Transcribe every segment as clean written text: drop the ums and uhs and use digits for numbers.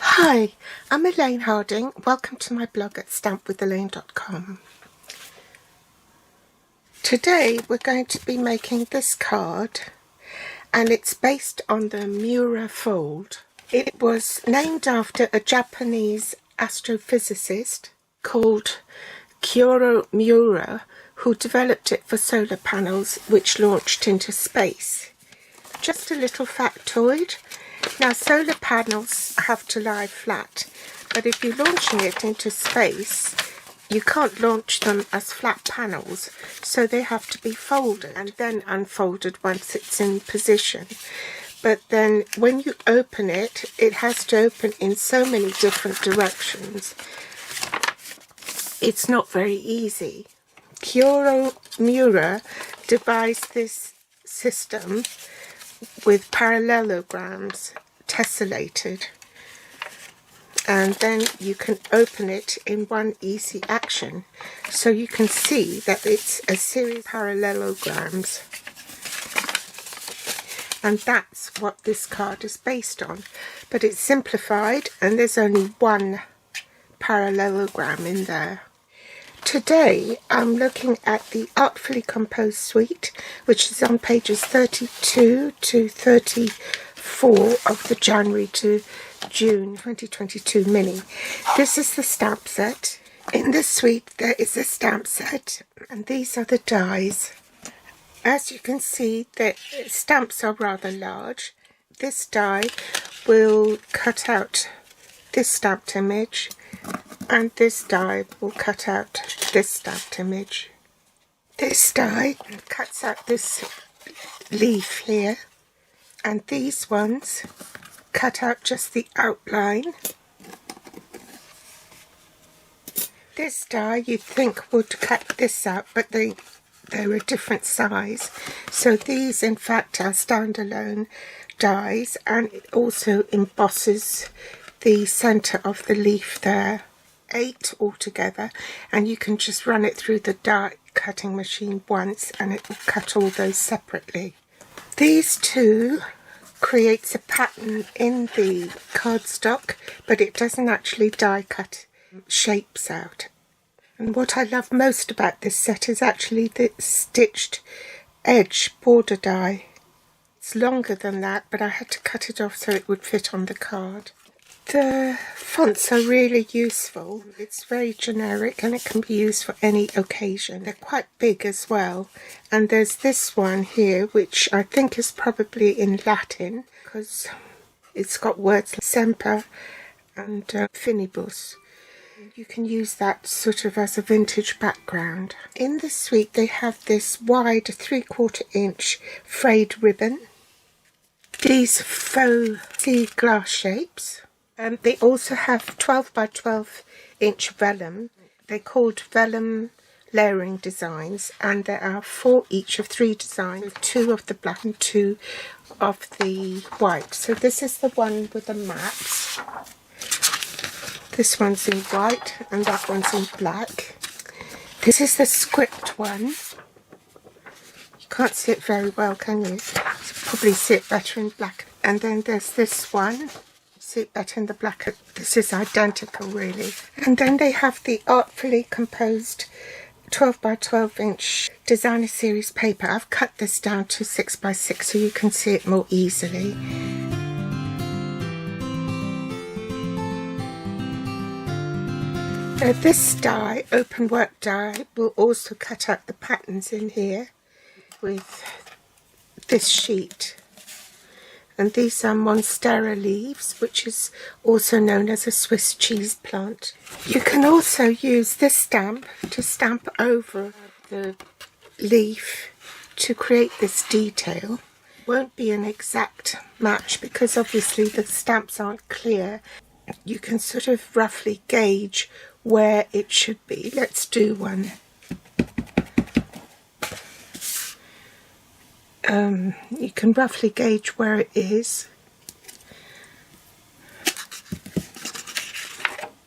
Hi, I'm Elaine Harding. Welcome to my blog at stampwithelaine.com. Today we're going to be making this card, and it's based on the Miura fold. It was named after a Japanese astrophysicist called Miura, who developed it for solar panels which launched into space. Just a little factoid. Now, solar panels have to lie flat, but if you're launching it into space, you can't launch them as flat panels, so they have to be folded and then unfolded once it's in position. But then when you open it, it has to open in so many different directions. It's not very easy. Miura devised this system with parallelograms tessellated, and then you can open it in one easy action, so you can see that it's a series of parallelograms, and that's what this card is based on. But it's simplified and there's only one parallelogram in there. Today I'm looking at the Artfully Composed Suite, which is on pages 32 to 34 of the January to June 2022 mini. This is the stamp set. In this suite there is a stamp set, and these are the dies. As you can see, the stamps are rather large. This die will cut out this stamped image, and this die will cut out this stamped image. This die cuts out this leaf here, and these ones cut out just the outline. This die you'd think would cut this out, but they're a different size. So these in fact are standalone dies, and it also embosses the centre of the leaf there. 8 altogether, and you can just run it through the die cutting machine once and it will cut all those separately. These two creates a pattern in the cardstock, but it doesn't actually die cut shapes out. And what I love most about this set is actually the stitched edge border die. It's longer than that, but I had to cut it off so it would fit on the card. The fonts are really useful. It's very generic and it can be used for any occasion. They're quite big as well. And there's this one here, which I think is probably in Latin, because it's got words like semper and finibus. You can use that sort of as a vintage background. In the suite they have this wide 3/4 inch frayed ribbon, these faux sea glass shapes. They also have 12 by 12 inch vellum. They're called vellum layering designs, and there are 4 each of 3 designs, 2 of the black and 2 of the white. So this is the one with the maps. This one's in white and that one's in black. This is the script one. You can't see it very well, can you? You probably see it better in black. And then there's this one. See it better in the black. This is identical really. And then they have the Artfully Composed 12 by 12 inch designer series paper. I've cut this down to 6 by 6 so you can see it more easily. This die, open work die, will also cut out the patterns in here with this sheet. And these are Monstera leaves, which is also known as a Swiss cheese plant. You can also use this stamp to stamp over the leaf to create this detail. Won't be an exact match because obviously the stamps aren't clear. You can sort of roughly gauge where it should be. Let's do one. You can roughly gauge where it is.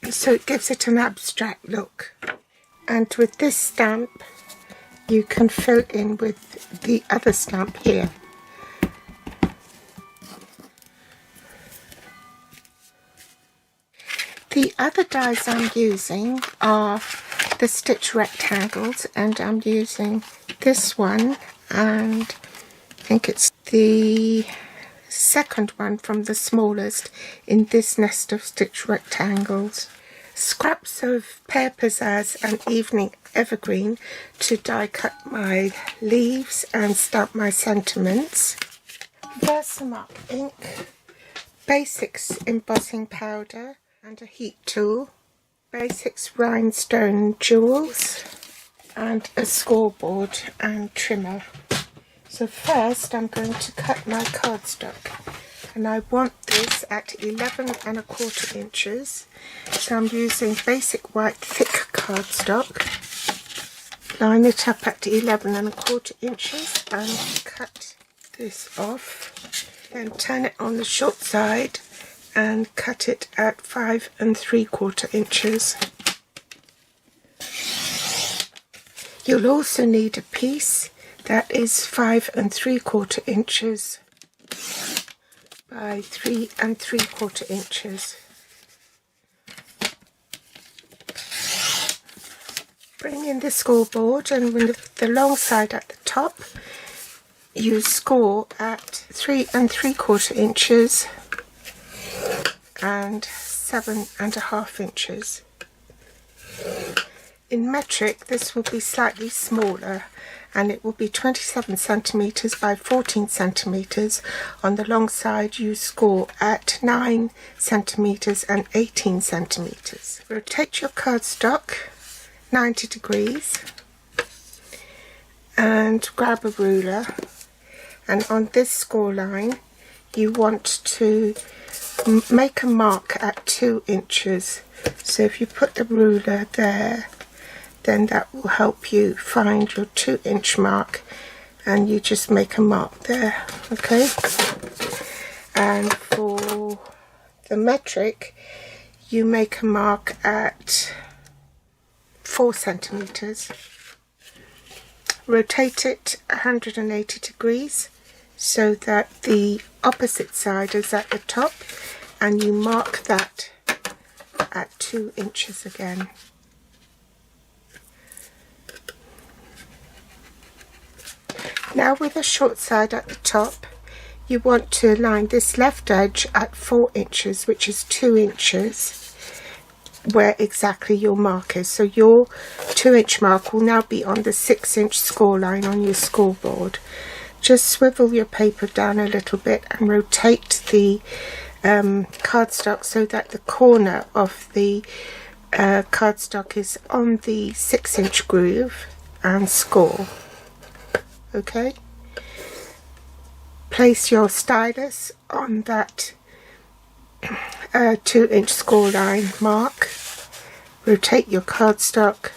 So it gives it an abstract look. And with this stamp, you can fill in with the other stamp here. The other dies I'm using are the stitch rectangles, and I'm using this one, and I think it's the second one from the smallest in this nest of stitch rectangles. Scraps of Pear Pizzazz and Evening Evergreen to die cut my leaves and stamp my sentiments. Versamark ink, Basics embossing powder and a heat tool, Basics rhinestone jewels, and a scoreboard and trimmer. So first I'm going to cut my cardstock, and I want this at 11 1/4 inches. So I'm using basic white thick cardstock. Line it up at 11 1/4 inches and cut this off. Then turn it on the short side and cut it at 5 3/4 inches. You'll also need a piece that is 5 3/4 inches by 3 3/4 inches. Bring in the scoreboard, and with the long side at the top, you score at 3 3/4 inches and 7 1/2 inches. In metric, this will be slightly smaller, and it will be 27 centimeters by 14 centimeters. On the long side, you score at 9 centimeters and 18 centimeters. Rotate your cardstock 90 degrees and grab a ruler, and on this score line you want to make a mark at 2 inches. So if you put the ruler there, then that will help you find your 2-inch mark, and you just make a mark there. Okay, and for the metric you make a mark at 4 centimeters. Rotate it 180 degrees so that the opposite side is at the top, and you mark that at 2 inches again. Now with the short side at the top, you want to line this left edge at 4 inches, which is 2 inches where exactly your mark is. So your 2-inch mark will now be on the 6-inch score line on your scoreboard. Just swivel your paper down a little bit and rotate the cardstock so that the corner of the cardstock is on the 6-inch groove, and score. Okay, place your stylus on that 2-inch score line mark, rotate your cardstock,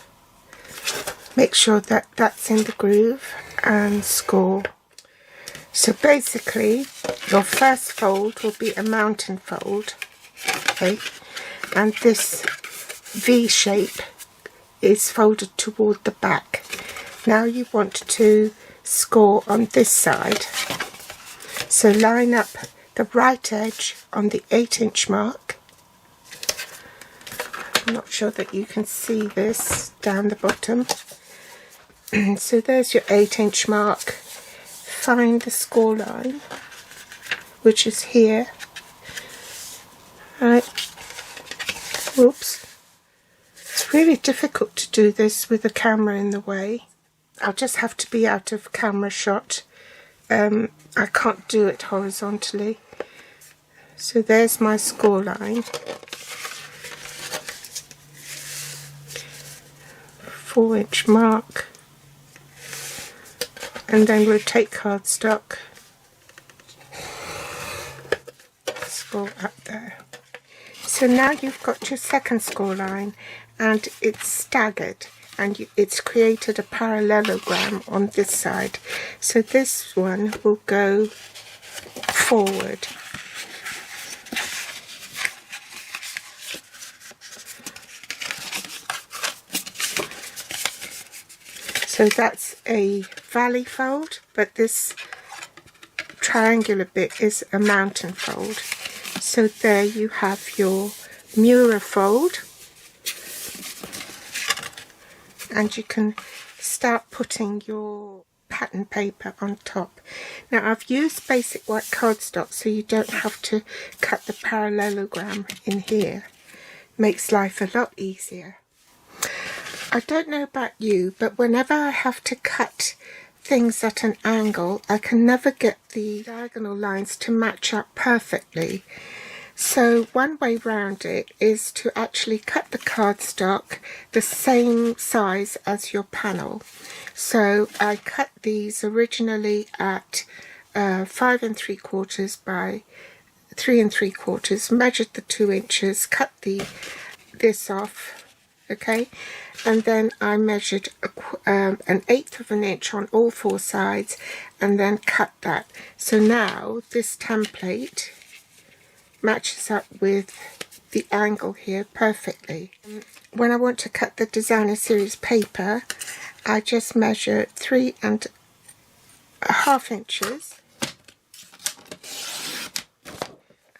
make sure that that's in the groove, and score. So basically your first fold will be a mountain fold, okay, and this V shape is folded toward the back. Now you want to score on this side, so line up the right edge on the 8-inch mark. I'm not sure that you can see this down the bottom. So there's your 8-inch mark. Find the score line, which is here. Right. Whoops. It's really difficult to do this with the camera in the way. I'll just have to be out of camera shot. I can't do it horizontally. So there's my score line. 4-inch mark, and then rotate cardstock, score up there. So now you've got your second score line, and it's staggered, and it's created a parallelogram on this side. So this one will go forward. So that's a valley fold, but this triangular bit is a mountain fold. So there you have your Miura fold, and you can start putting your pattern paper on top. Now I've used basic white cardstock so you don't have to cut the parallelogram in here. Makes life a lot easier. I don't know about you, but whenever I have to cut things at an angle, I can never get the diagonal lines to match up perfectly. So one way round it is to actually cut the cardstock the same size as your panel. So I cut these originally at 5 3/4 by 3 3/4, measured the 2 inches, cut this off, okay, and then I measured an 1/8 of an inch on all 4 sides and then cut that. So now this template matches up with the angle here perfectly. When I want to cut the designer series paper, I just measure 3 1/2 inches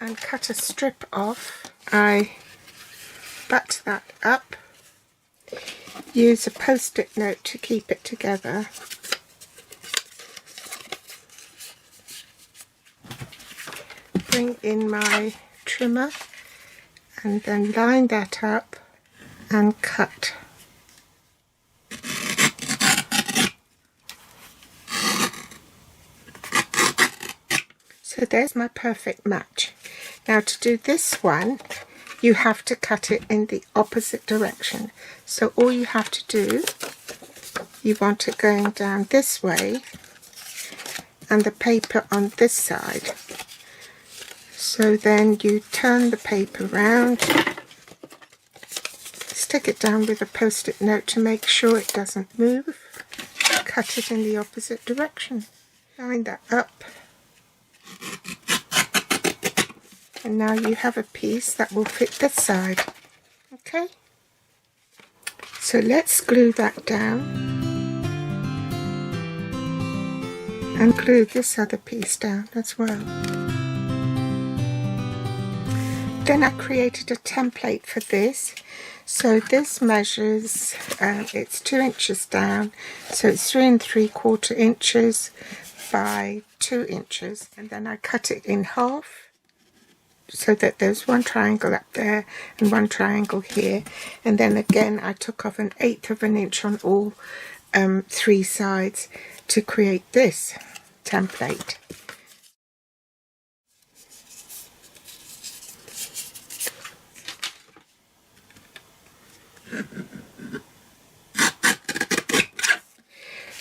and cut a strip off. I butt that up, use a post-it note to keep it together, bring in my trimmer and then line that up and cut. So there's my perfect match. Now to do this one, you have to cut it in the opposite direction. So all you have to do, you want it going down this way and the paper on this side. So then you turn the paper round, stick it down with a post-it note to make sure it doesn't move, cut it in the opposite direction, line that up, and now you have a piece that will fit this side. Okay, so let's glue that down and glue this other piece down as well. Then I created a template for this. So this measures, it's 2 inches down, so it's 3 3/4 inches by 2 inches, and then I cut it in half so that there's one triangle up there and one triangle here, and then again I took off an 1/8 of an inch on all 3 sides to create this template.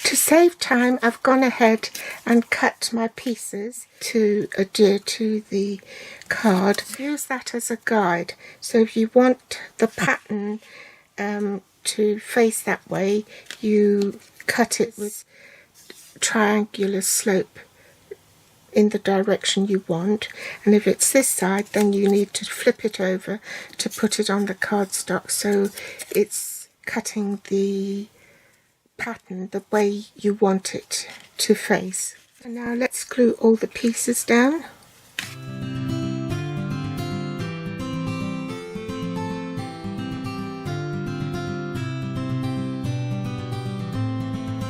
To save time, I've gone ahead and cut my pieces to adhere to the card. Use that as a guide. So if you want the pattern to face that way, you cut it with triangular slope in the direction you want, and if it's this side then you need to flip it over to put it on the cardstock so it's cutting the pattern the way you want it to face. And now let's glue all the pieces down.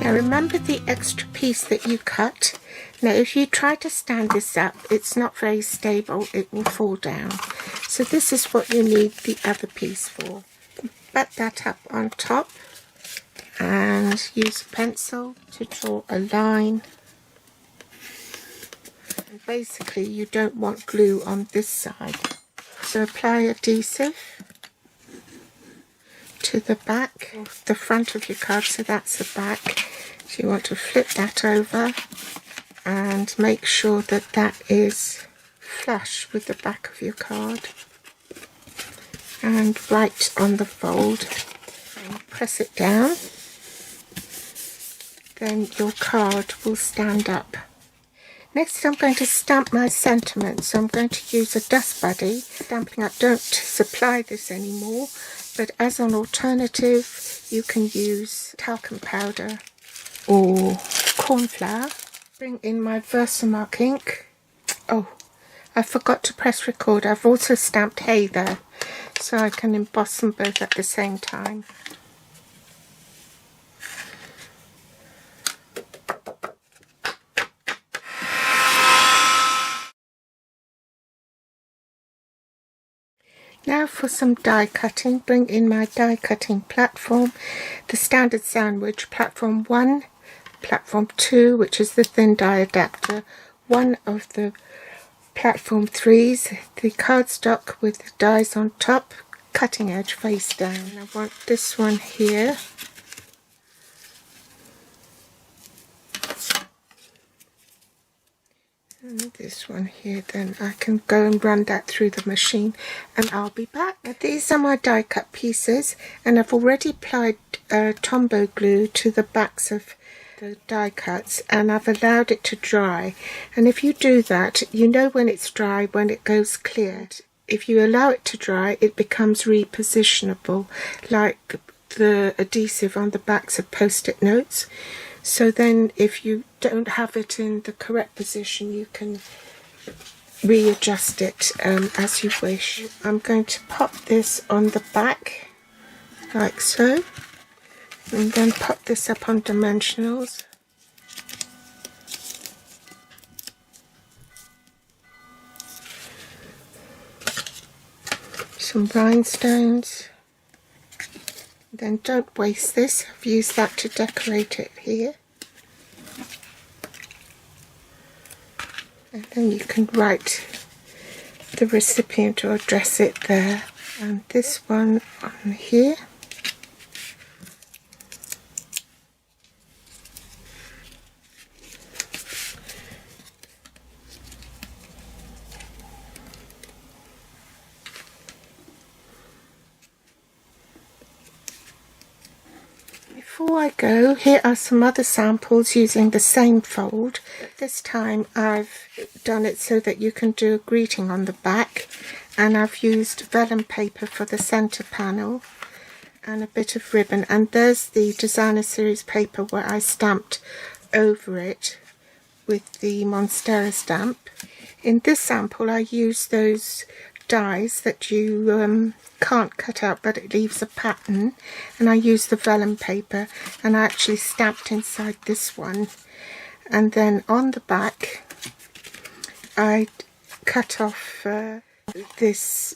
Now remember the extra piece that you cut. Now if you try to stand this up, it's not very stable, it will fall down. So this is what you need the other piece for. Butt that up on top and use a pencil to draw a line. And basically you don't want glue on this side. So apply adhesive to the back, the front of your card, so that's the back. So you want to flip that over and make sure that that is flush with the back of your card and right on the fold. And press it down, then your card will stand up. Next I'm going to stamp my sentiments, so I'm going to use a dust buddy. Stamping up, don't supply this anymore, but as an alternative you can use talcum powder or corn flour. Bring in my Versamark ink. Oh, I forgot to press record. I've also stamped hay there. so I can emboss them both at the same time. Now for some die cutting. Bring in my die cutting platform, the standard sandwich, platform 1, platform 2, which is the thin die adapter, one of the platform 3s, the cardstock with the dies on top, cutting edge face down. I want this one here. And this one here, then I can go and run that through the machine and I'll be back. Now, these are my die cut pieces, and I've already applied Tombow glue to the backs of the die cuts, and I've allowed it to dry. And if you do that, you know when it's dry when it goes clear. If you allow it to dry, it becomes repositionable, like the adhesive on the backs of post-it notes. So then if you don't have it in the correct position, you can readjust it as you wish. I'm going to pop this on the back like so, and then pop this up on dimensionals. Some rhinestones. Then don't waste this, I've used that to decorate it here. And then you can write the recipient or address it there. And this one on here. Before I go, here are some other samples using the same fold. This time I've done it so that you can do a greeting on the back, and I've used vellum paper for the centre panel and a bit of ribbon, and there's the designer series paper where I stamped over it with the Monstera stamp. In this sample I used those dies that you can't cut out, but it leaves a pattern, and I used the vellum paper and I actually stamped inside this one, and then on the back I cut off this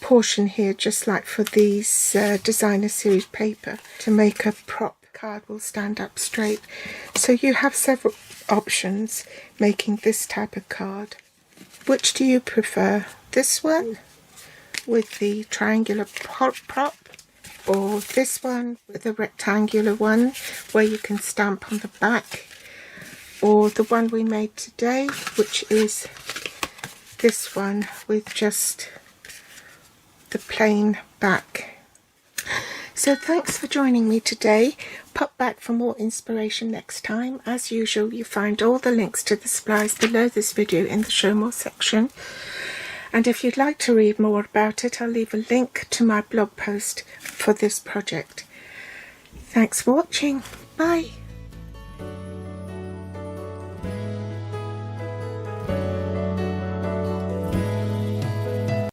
portion here, just like for these designer series paper, to make a prop card will stand up straight. So you have several options making this type of card. Which do you prefer? This one with the triangular prop, or this one with a rectangular one where you can stamp on the back, or the one we made today, which is this one with just the plain back. So thanks for joining me today. Pop back for more inspiration next time. As usual, you find all the links to the supplies below this video in the show more section. And if you'd like to read more about it, I'll leave a link to my blog post for this project. Thanks for watching. Bye.